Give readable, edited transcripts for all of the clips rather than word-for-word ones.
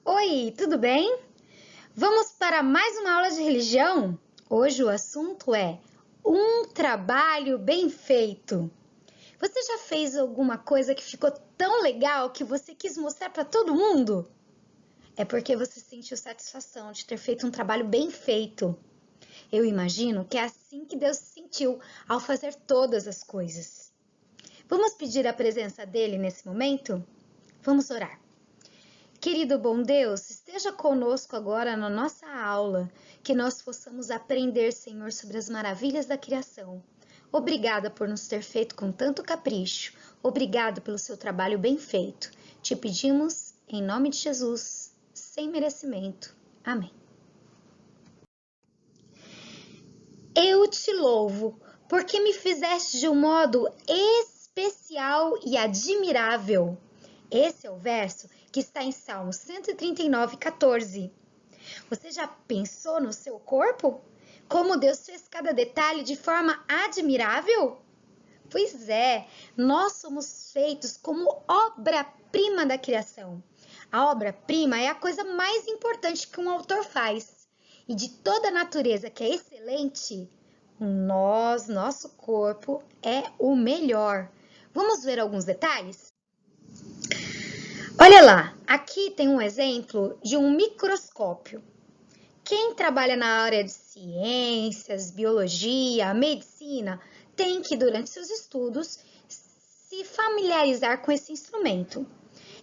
Oi, tudo bem? Vamos para mais uma aula de religião? Hoje o assunto é um trabalho bem feito. Você já fez alguma coisa que ficou tão legal que você quis mostrar para todo mundo? É porque você sentiu satisfação de ter feito um trabalho bem feito. Eu imagino que é assim que Deus se sentiu ao fazer todas as coisas. Vamos pedir a presença dele nesse momento? Vamos orar. Querido bom Deus, esteja conosco agora na nossa aula, que nós possamos aprender, Senhor, sobre as maravilhas da criação. Obrigada por nos ter feito com tanto capricho. Obrigada pelo seu trabalho bem feito. Te pedimos, em nome de Jesus, sem merecimento. Amém. Eu te louvo, porque me fizeste de um modo especial e admirável. Esse é o verso que está em Salmo 139:14. Você já pensou no seu corpo? Como Deus fez cada detalhe de forma admirável? Pois é, nós somos feitos como obra-prima da criação. A obra-prima é a coisa mais importante que um autor faz. E de toda a natureza que é excelente, nosso corpo é o melhor. Vamos ver alguns detalhes? Olha lá, aqui tem um exemplo de um microscópio. Quem trabalha na área de ciências, biologia, medicina, tem que, durante seus estudos, se familiarizar com esse instrumento.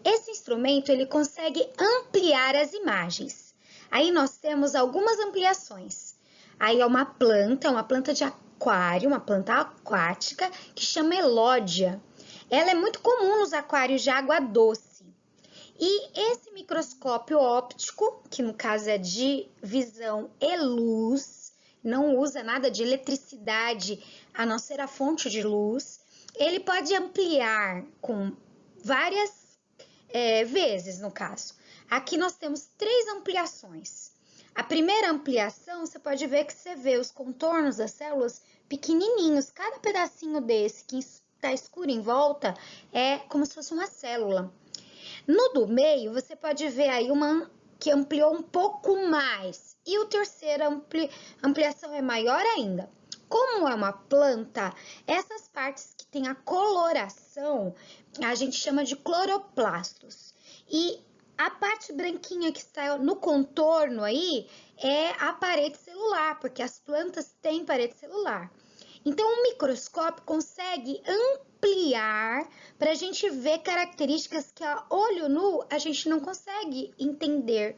Esse instrumento ele consegue ampliar as imagens. Aí nós temos algumas ampliações. Aí é uma planta de aquário, uma planta aquática, que chama elódia. Ela é muito comum nos aquários de água doce. E esse microscópio óptico, que no caso é de visão e luz, não usa nada de eletricidade, a não ser a fonte de luz, ele pode ampliar com várias vezes, no caso. Aqui nós temos 3 ampliações. A primeira ampliação, você pode ver que você vê os contornos das células pequenininhos. Cada pedacinho desse que está escuro em volta é como se fosse uma célula. No do meio, você pode ver aí uma que ampliou um pouco mais. E o terceira ampliação é maior ainda. Como é uma planta, essas partes que tem a coloração, a gente chama de cloroplastos. E a parte branquinha que está no contorno aí é a parede celular, porque as plantas têm parede celular. Então, o microscópio consegue ampliar para a gente ver características que a olho nu a gente não consegue entender.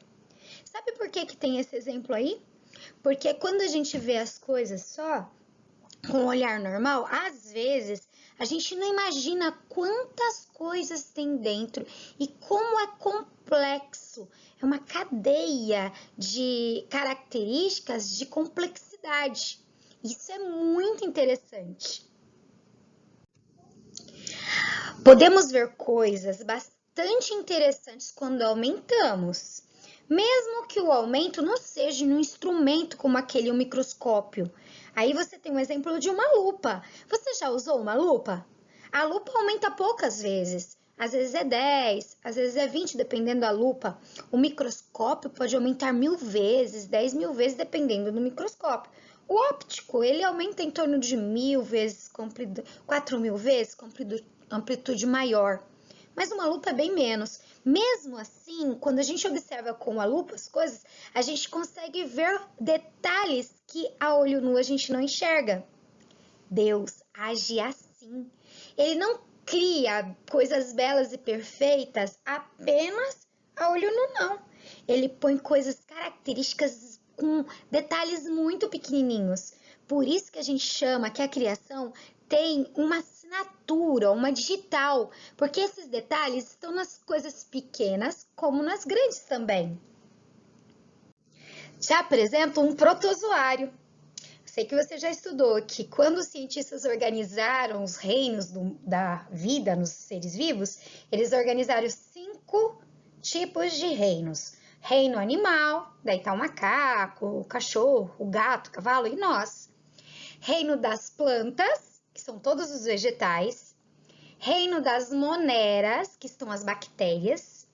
Sabe por que tem esse exemplo aí? Porque quando a gente vê as coisas só com o olhar normal, às vezes a gente não imagina quantas coisas tem dentro e como é complexo. É uma cadeia de características de complexidade. Isso é muito interessante. Podemos ver coisas bastante interessantes quando aumentamos, mesmo que o aumento não seja num instrumento como aquele, um microscópio. Aí você tem um exemplo de uma lupa. Você já usou uma lupa? A lupa aumenta poucas vezes. Às vezes é 10, às vezes é 20, dependendo da lupa. O microscópio pode aumentar 1000 vezes, 10.000 vezes, dependendo do microscópio. O óptico, ele aumenta em torno de 1000 vezes, 4000 vezes, amplitude maior. Mas uma lupa é bem menos. Mesmo assim, quando a gente observa com a lupa as coisas, a gente consegue ver detalhes que a olho nu a gente não enxerga. Deus age assim. Ele não cria coisas belas e perfeitas apenas a olho nu, não. Ele põe coisas características com detalhes muito pequenininhos. Por isso que a gente chama que a criação tem uma assinatura, uma digital, porque esses detalhes estão nas coisas pequenas como nas grandes também. Te apresento um protozoário. Sei que você já estudou que quando os cientistas organizaram os reinos da vida nos seres vivos, eles organizaram 5 tipos de reinos. Reino animal, daí tá o macaco, o cachorro, o gato, o cavalo e nós. Reino das plantas, que são todos os vegetais. Reino das moneras, que são as bactérias.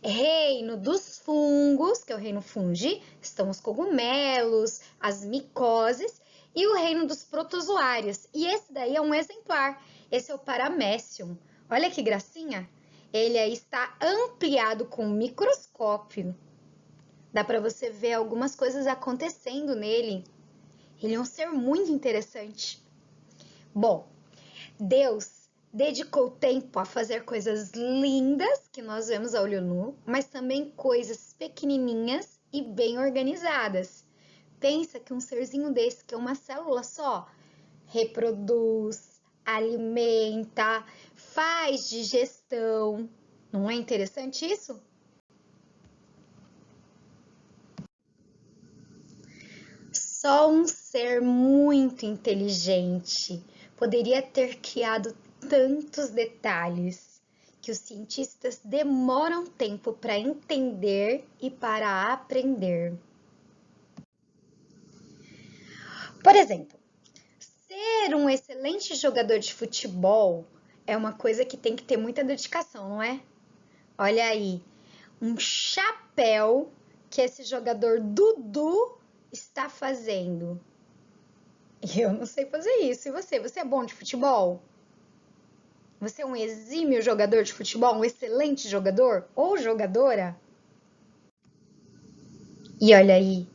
Reino dos fungos, que é o reino fungi, estão os cogumelos, as micoses, e o reino dos protozoários. E esse daí é um exemplar. Esse é o Paramecium. Olha que gracinha! Ele aí está ampliado com um microscópio. Dá para você ver algumas coisas acontecendo nele. Ele é um ser muito interessante. Bom, Deus dedicou tempo a fazer coisas lindas que nós vemos a olho nu, mas também coisas pequenininhas e bem organizadas. Pensa que um serzinho desse, que é uma célula só, reproduz, alimenta, faz digestão. Não é interessante isso? Só um ser muito inteligente poderia ter criado tantos detalhes que os cientistas demoram tempo para entender e para aprender. Por exemplo, ser um excelente jogador de futebol é uma coisa que tem que ter muita dedicação, não é? Olha aí, um chapéu que esse jogador Dudu está fazendo. Eu não sei fazer isso. E você? Você é bom de futebol? Você é um exímio jogador de futebol? Um excelente jogador ou jogadora? E olha aí,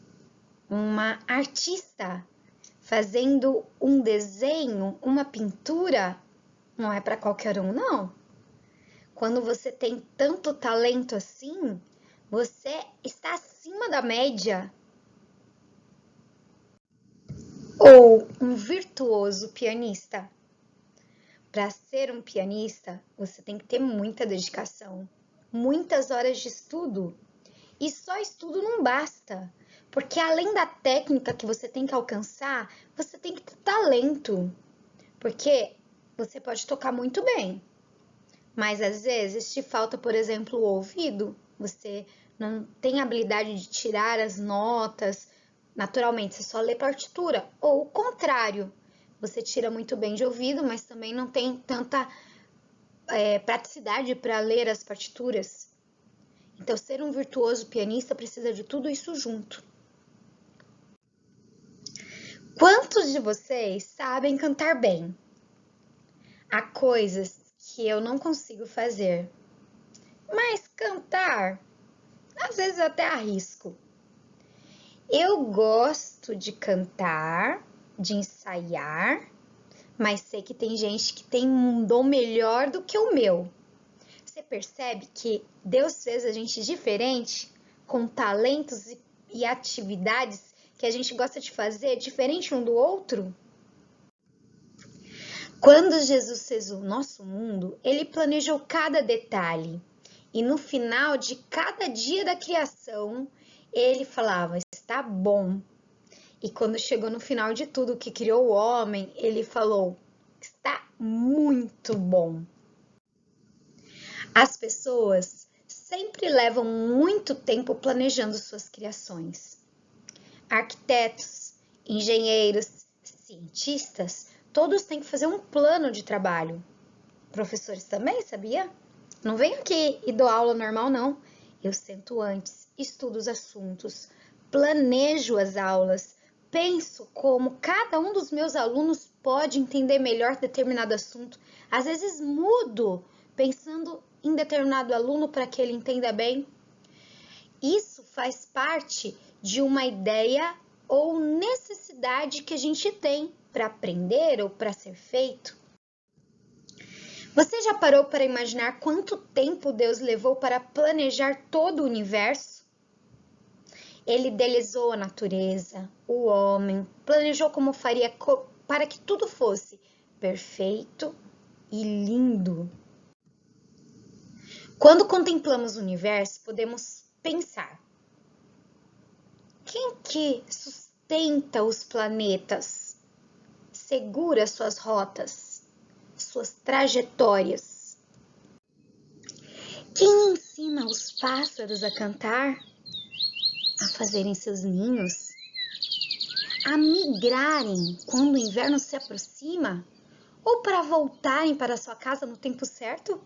uma artista fazendo um desenho, uma pintura, não é para qualquer um, não. Quando você tem tanto talento assim, você está acima da média. Ou um virtuoso pianista. Para ser um pianista, você tem que ter muita dedicação, muitas horas de estudo. E só estudo não basta, porque além da técnica que você tem que alcançar, você tem que ter talento. Porque você pode tocar muito bem, mas às vezes te falta, por exemplo, o ouvido. Você não tem habilidade de tirar as notas naturalmente, você só lê partitura. Ou o contrário, você tira muito bem de ouvido, mas também não tem tanta praticidade para ler as partituras. Então, ser um virtuoso pianista precisa de tudo isso junto. Quantos de vocês sabem cantar bem? Há coisas que eu não consigo fazer, mas cantar, às vezes eu até arrisco. Eu gosto de cantar, de ensaiar, mas sei que tem gente que tem um dom melhor do que o meu. Você percebe que Deus fez a gente diferente, com talentos e atividades que a gente gosta de fazer diferente um do outro? Quando Jesus fez o nosso mundo, ele planejou cada detalhe. E no final de cada dia da criação, ele falava: está bom. E quando chegou no final de tudo que criou o homem, ele falou: está muito bom. As pessoas sempre levam muito tempo planejando suas criações. Arquitetos, engenheiros, cientistas, todos têm que fazer um plano de trabalho. Professores também, sabia? Não venho aqui e dou aula normal, não. Eu sento antes, estudo os assuntos, planejo as aulas, penso como cada um dos meus alunos pode entender melhor determinado assunto. Às vezes mudo pensando em determinado aluno para que ele entenda bem. Isso faz parte de uma ideia ou necessidade que a gente tem para aprender ou para ser feito. Você já parou para imaginar quanto tempo Deus levou para planejar todo o universo? Ele idealizou a natureza, o homem, planejou como faria para que tudo fosse perfeito e lindo. Quando contemplamos o universo, podemos pensar: quem que sustenta os planetas, segura suas rotas, suas trajetórias? Quem ensina os pássaros a cantar, a fazerem seus ninhos, a migrarem quando o inverno se aproxima ou para voltarem para sua casa no tempo certo?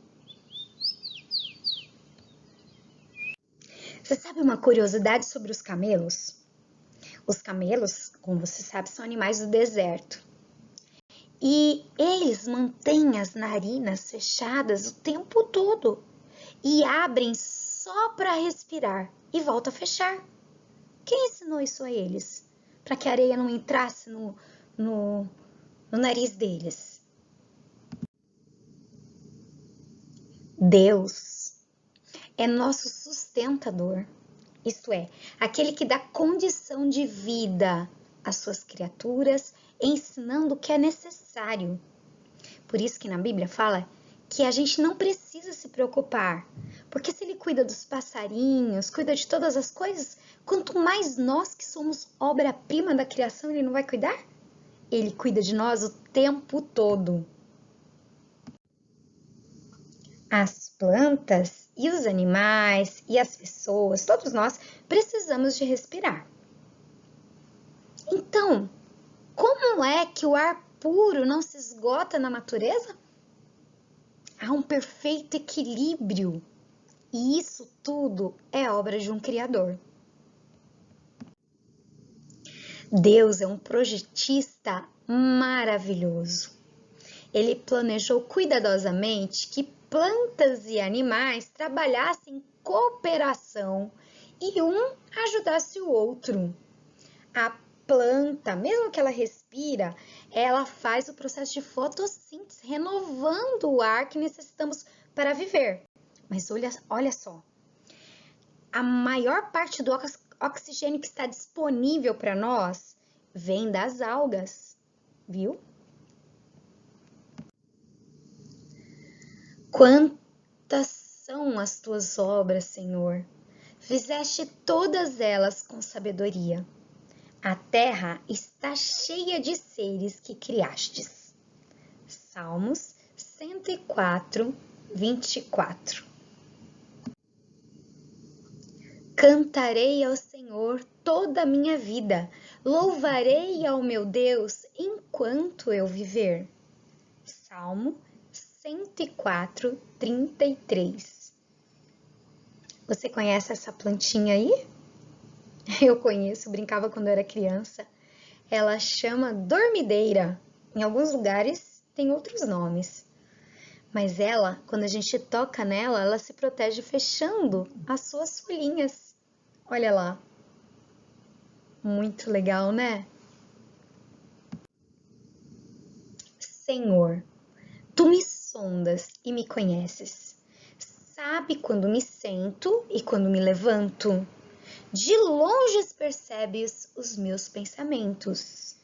Você sabe uma curiosidade sobre os camelos? Os camelos, como você sabe, são animais do deserto. E eles mantêm as narinas fechadas o tempo todo e abrem só para respirar e voltam a fechar. Quem ensinou isso a eles? Para que a areia não entrasse no nariz deles? Deus é nosso sustentador, isto é, aquele que dá condição de vida às suas criaturas, ensinando o que é necessário. Por isso que na Bíblia fala que a gente não precisa se preocupar, porque se ele cuida dos passarinhos, cuida de todas as coisas, quanto mais nós que somos obra-prima da criação, ele não vai cuidar? Ele cuida de nós o tempo todo. As plantas e os animais e as pessoas, todos nós precisamos de respirar. Então, como é que o ar puro não se esgota na natureza? Há um perfeito equilíbrio e isso tudo é obra de um Criador. Deus é um projetista maravilhoso. Ele planejou cuidadosamente que plantas e animais trabalhassem em cooperação e um ajudasse o outro. A planta, mesmo que ela respira, ela faz o processo de fotossíntese, renovando o ar que necessitamos para viver. Mas olha só, a maior parte do oxigênio que está disponível para nós vem das algas, viu? Quantas são as tuas obras, Senhor? Fizeste todas elas com sabedoria. A terra está cheia de seres que criastes. Salmos 104, 24. Cantarei ao Senhor toda a minha vida, louvarei ao meu Deus enquanto eu viver. Salmo 104, 33. Você conhece essa plantinha aí? Eu conheço, brincava quando eu era criança. Ela chama dormideira. Em alguns lugares tem outros nomes. Mas ela, quando a gente toca nela, ela se protege fechando as suas folhinhas. Olha lá. Muito legal, né? Senhor, tu me sondas e me conheces. Sabe quando me sento e quando me levanto. De longe percebes os meus pensamentos.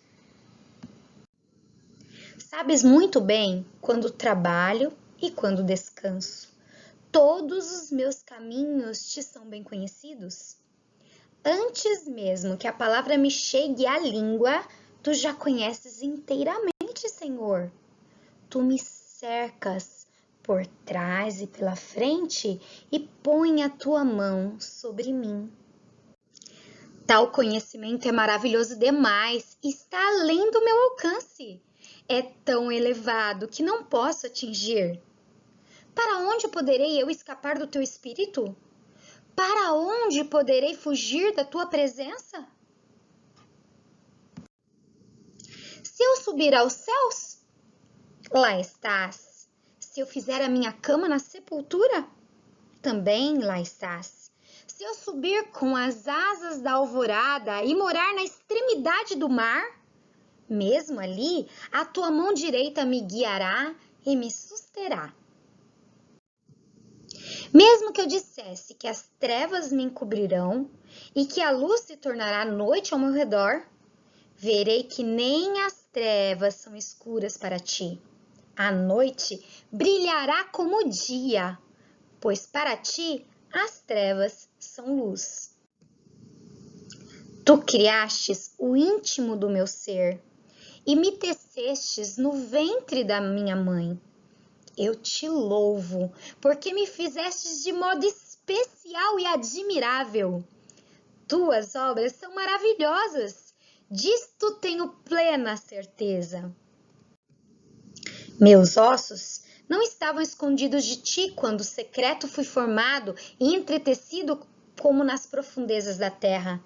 Sabes muito bem quando trabalho e quando descanso. Todos os meus caminhos te são bem conhecidos. Antes mesmo que a palavra me chegue à língua, tu já conheces inteiramente, Senhor. Tu me cercas por trás e pela frente e põe a tua mão sobre mim. Tal conhecimento é maravilhoso demais, está além do meu alcance. É tão elevado que não posso atingir. Para onde poderei eu escapar do teu espírito? Para onde poderei fugir da tua presença? Se eu subir aos céus, lá estás. Se eu fizer a minha cama na sepultura, também lá estás. Se eu subir com as asas da alvorada e morar na extremidade do mar, mesmo ali, a tua mão direita me guiará e me susterá. Mesmo que eu dissesse que as trevas me encobrirão e que a luz se tornará noite ao meu redor, verei que nem as trevas são escuras para ti. A noite brilhará como o dia, pois para ti as trevas são luz. Tu criastes o íntimo do meu ser e me tecestes no ventre da minha mãe. Eu te louvo, porque me fizestes de modo especial e admirável. Tuas obras são maravilhosas, disto tenho plena certeza. Meus ossos não estavam escondidos de ti quando o secreto fui formado e entretecido como nas profundezas da terra.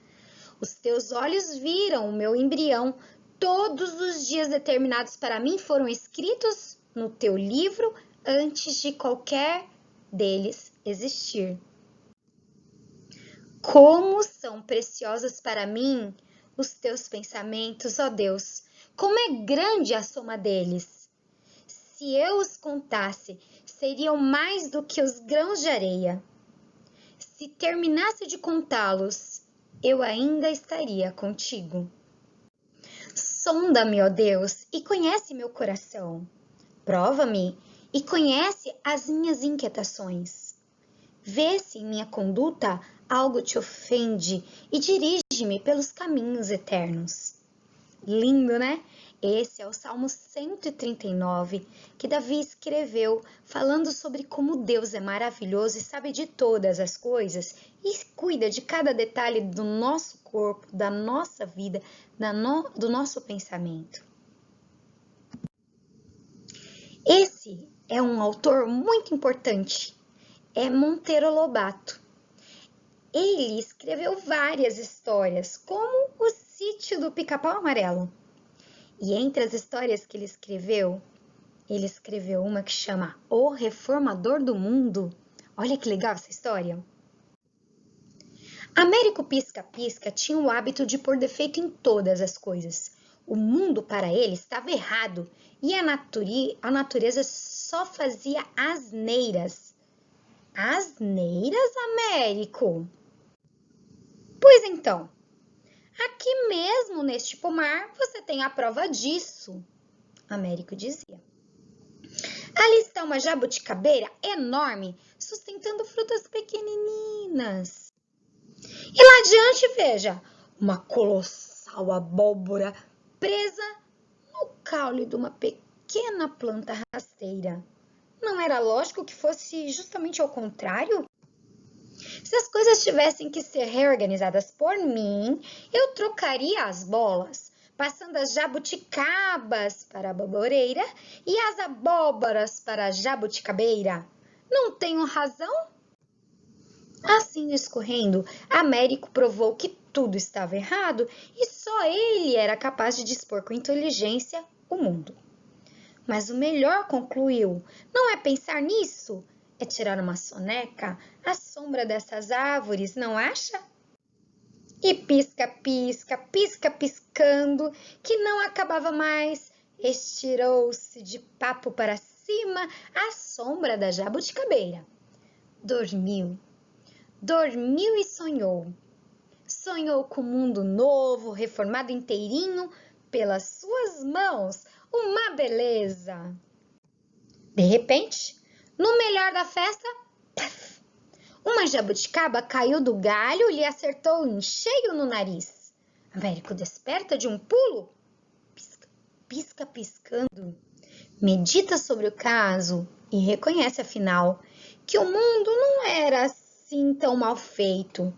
Os teus olhos viram o meu embrião. Todos os dias determinados para mim foram escritos no teu livro antes de qualquer deles existir. Como são preciosos para mim os teus pensamentos, ó Deus! Como é grande a soma deles! Se eu os contasse, seriam mais do que os grãos de areia. Se terminasse de contá-los, eu ainda estaria contigo. Sonda-me, ó Deus, e conhece meu coração. Prova-me e conhece as minhas inquietações. Vê se em minha conduta algo te ofende e dirige-me pelos caminhos eternos. Lindo, né? Esse é o Salmo 139 que Davi escreveu falando sobre como Deus é maravilhoso e sabe de todas as coisas e cuida de cada detalhe do nosso corpo, da nossa vida, do nosso pensamento. Esse é um autor muito importante, é Monteiro Lobato. Ele escreveu várias histórias, como O Sítio do Pica-Pau Amarelo. E entre as histórias que ele escreveu uma que chama O Reformador do Mundo. Olha que legal essa história. Américo Pisca-Pisca tinha o hábito de pôr defeito em todas as coisas. O mundo para ele estava errado e a natureza só fazia asneiras. Asneiras, Américo? Pois então, aqui mesmo neste pomar você tem a prova disso, Américo dizia. Ali está uma jabuticabeira enorme, sustentando frutas pequenininas. E lá adiante, veja, uma colossal abóbora presa no caule de uma pequena planta rasteira. Não era lógico que fosse justamente ao contrário? Se as coisas tivessem que ser reorganizadas por mim, eu trocaria as bolas, passando as jabuticabas para a aboboreira e as abóboras para a jabuticabeira. Não tenho razão? Assim discorrendo, Américo provou que tudo estava errado e só ele era capaz de dispor com inteligência o mundo. Mas o melhor, concluiu, não é pensar nisso, é tirar uma soneca à sombra dessas árvores, não acha? E pisca-pisca, pisca-piscando, que não acabava mais, estirou-se de papo para cima à sombra da jabuticabeira. Dormiu e sonhou. Sonhou com um mundo novo, reformado inteirinho pelas suas mãos. Uma beleza! De repente, no melhor da festa, paf, uma jabuticaba caiu do galho e lhe acertou em cheio no nariz. Américo desperta de um pulo, pisca, pisca, piscando, medita sobre o caso e reconhece, afinal, que o mundo não era assim tão mal feito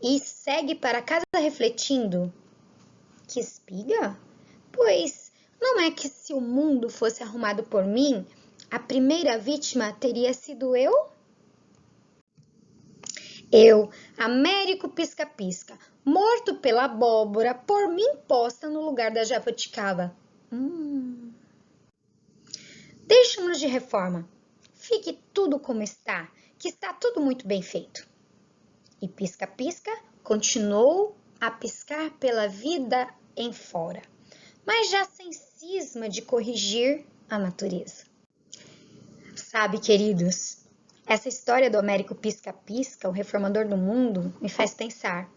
e segue para casa refletindo. Que espiga? Pois não é que se o mundo fosse arrumado por mim, a primeira vítima teria sido eu? Eu, Américo Pisca-Pisca, morto pela abóbora, por mim posta no lugar da jabuticaba. Deixemos de reforma. Fique tudo como está, que está tudo muito bem feito. E Pisca-Pisca continuou a piscar pela vida em fora, mas já sem cisma de corrigir a natureza. Sabe, queridos, essa história do Américo Pisca-Pisca, o reformador do mundo, me faz pensar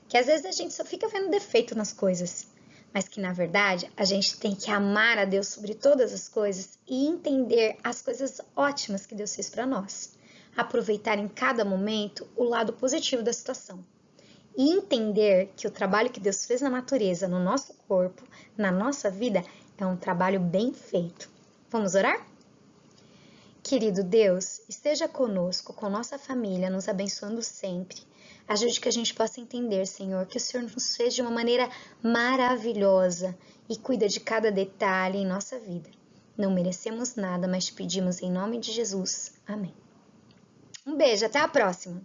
que às vezes a gente só fica vendo defeito nas coisas, mas que na verdade a gente tem que amar a Deus sobre todas as coisas e entender as coisas ótimas que Deus fez para nós. Aproveitar em cada momento o lado positivo da situação. E entender que o trabalho que Deus fez na natureza, no nosso corpo, na nossa vida, é um trabalho bem feito. Vamos orar? Querido Deus, esteja conosco, com nossa família, nos abençoando sempre. Ajude que a gente possa entender, Senhor, que o Senhor nos fez de uma maneira maravilhosa e cuida de cada detalhe em nossa vida. Não merecemos nada, mas te pedimos em nome de Jesus. Amém. Um beijo, até a próxima!